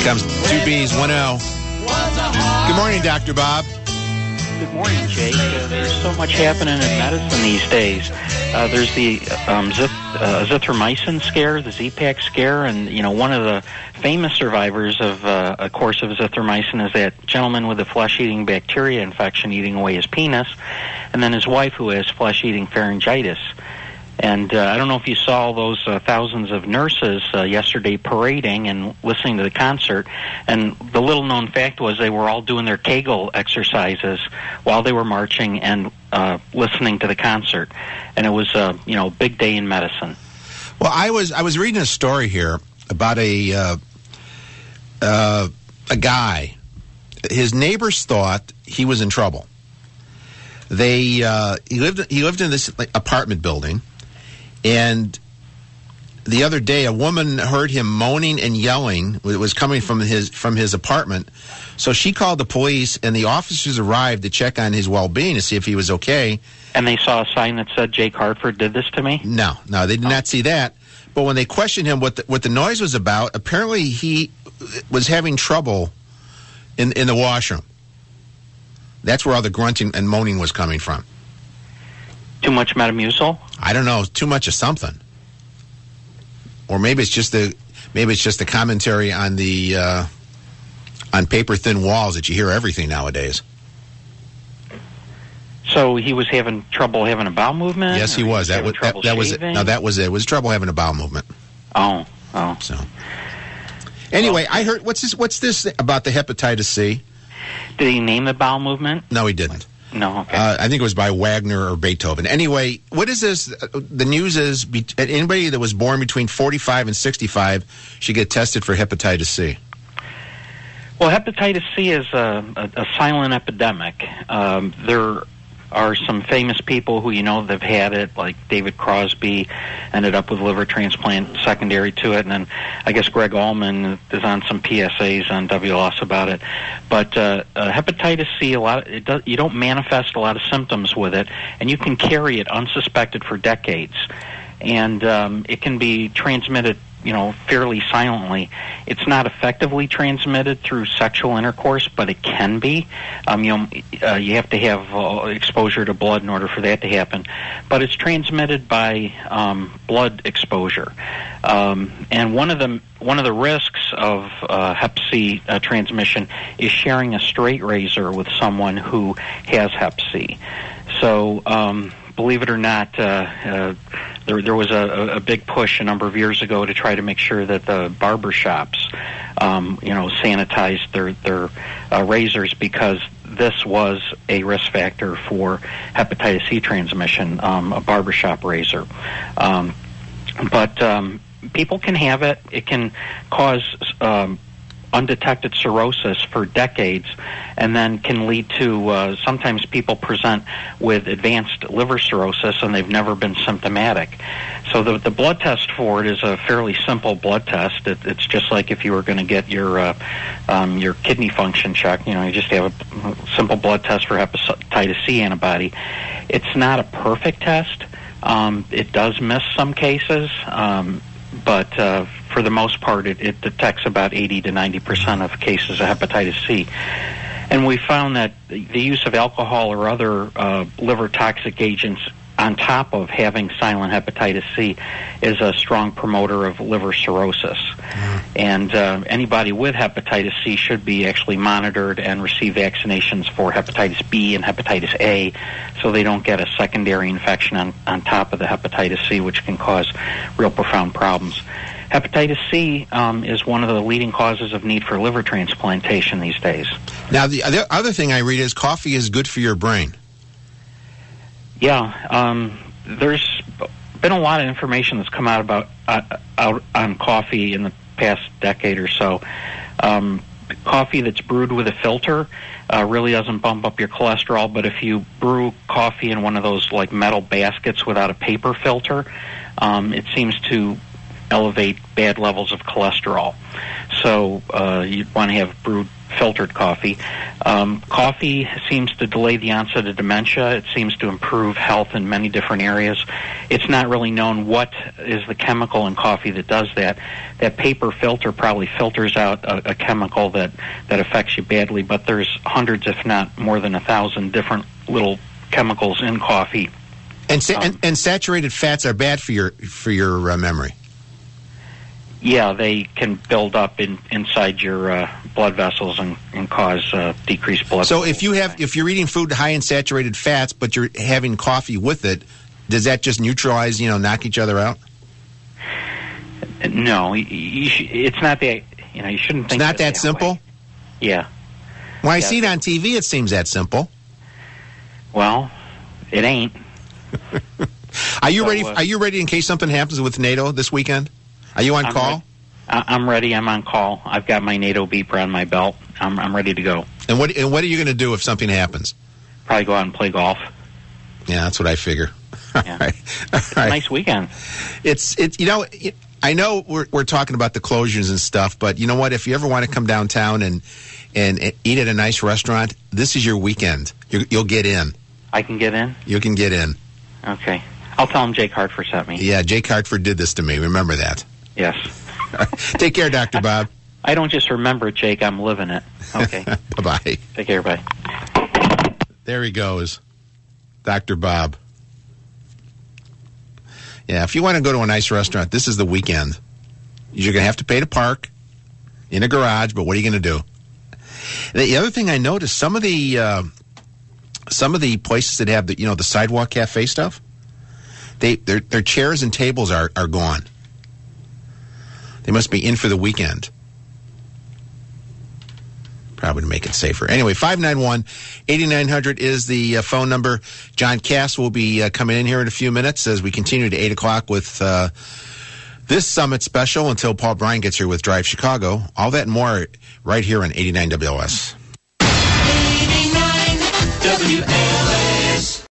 comes 2Bs, 1-0. Good morning, Dr. Bob. Good morning, Jake. There's so much happening in medicine these days. There's the azithromycin scare, the Z-Pak scare, and one of the famous survivors of a course of azithromycin is that gentleman with the flesh-eating bacteria infection eating away his penis, and then his wife who has flesh-eating pharyngitis. And I don't know if you saw all those thousands of nurses yesterday parading and listening to the concert. And the little-known fact was they were all doing their Kegel exercises while they were marching and listening to the concert. And it was, a big day in medicine. Well, I was reading a story here about a guy. His neighbors thought he was in trouble. He lived in this apartment building. And the other day, a woman heard him moaning and yelling. It was coming from his apartment. So she called the police, and the officers arrived to check on his well-being to see if he was okay. And they saw a sign that said, "Jake Hartford did this to me"? No, they did not see that. But when they questioned him what the noise was about, apparently he was having trouble in the washroom. That's where all the grunting and moaning was coming from. Too much Metamucil? I don't know. Too much of something, or maybe it's just the commentary on the on paper thin walls that you hear everything nowadays. So he was having trouble having a bowel movement? Yes, he was. That was it. No, that was it. It was trouble having a bowel movement. Oh. So anyway, I heard what's this about the hepatitis C? Did he name the bowel movement? No, he didn't. No, okay. I think it was by Wagner or Beethoven. Anyway, what is this? The news is anybody that was born between 45 and 65 should get tested for hepatitis C. Well, hepatitis C is a silent epidemic. There are some famous people who that have had it, like David Crosby ended up with liver transplant secondary to it, and then I guess Greg Allman is on some PSAs on WLS about it. But hepatitis C, you don't manifest a lot of symptoms with it, and you can carry it unsuspected for decades, and it can be transmitted fairly silently. It's not effectively transmitted through sexual intercourse, but it can be. You have to have exposure to blood in order for that to happen. But it's transmitted by blood exposure. And one of the risks of Hep C transmission is sharing a straight razor with someone who has Hep C. So believe it or not, there was a big push a number of years ago to try to make sure that the barber shops, sanitized their razors, because this was a risk factor for hepatitis C transmission, a barbershop razor. But people can have it. It can cause undetected cirrhosis for decades, and then can lead to sometimes people present with advanced liver cirrhosis and they've never been symptomatic. So the blood test for it is a fairly simple blood test. It's just like if you were going to get your kidney function checked. You just have a simple blood test for hepatitis C antibody. It's not a perfect test. It does miss some cases, but for the most part, it detects about 80 to 90% of cases of hepatitis C. And we found that the use of alcohol or other liver toxic agents on top of having silent hepatitis C is a strong promoter of liver cirrhosis. And anybody with hepatitis C should be actually monitored and receive vaccinations for hepatitis B and hepatitis A so they don't get a secondary infection on top of the hepatitis C, which can cause real profound problems. Hepatitis C is one of the leading causes of need for liver transplantation these days. Now, the other thing I read is coffee is good for your brain. Yeah, there's been a lot of information that's come out on coffee in the past decade or so. Coffee that's brewed with a filter really doesn't bump up your cholesterol, but if you brew coffee in one of those like metal baskets without a paper filter, it seems to elevate bad levels of cholesterol. So you'd want to have brewed filtered coffee. Coffee seems to delay the onset of dementia. It seems to improve health in many different areas. It's not really known what is the chemical in coffee that does that. That paper filter probably filters out a chemical that affects you badly, but there's hundreds, if not more than 1,000 different little chemicals in coffee. And saturated fats are bad for your memory. Yeah, they can build up inside your blood vessels and cause decreased blood. So if you're eating food high in saturated fats, but you're having coffee with it, does that just neutralize, knock each other out? No, it's not that. You shouldn't think. It's not that simple. Way. Yeah. When I see it on TV, it seems that simple. Well, it ain't. Are you ready? Are you ready in case something happens with NATO this weekend? Are you on call? I'm ready. I'm on call. I've got my NATO beeper on my belt. I'm ready to go. And what are you going to do if something happens? Probably go out and play golf. Yeah, that's what I figure. Yeah. All right. It's a nice weekend. It's I know we're talking about the closures and stuff, but you know what? If you ever want to come downtown and eat at a nice restaurant, this is your weekend. You'll get in. I can get in? You can get in. Okay. I'll tell him Jake Hartford sent me. Yeah, Jake Hartford did this to me. Remember that. Yes. Take care, Dr. Bob. I don't just remember it, Jake. I'm living it. Okay. Bye-bye. Take care. Bye. There he goes. Dr. Bob. Yeah, if you want to go to a nice restaurant, this is the weekend. You're going to have to pay to park in a garage, but what are you going to do? The other thing I noticed, some of the places that have the sidewalk cafe stuff, their chairs and tables are gone. They must be in for the weekend. Probably to make it safer. Anyway, 591-8900 is the phone number. John Cass will be coming in here in a few minutes as we continue to 8 o'clock with this Summit special until Paul Bryan gets here with Drive Chicago. All that and more right here on 89 WLS. 89 WLS.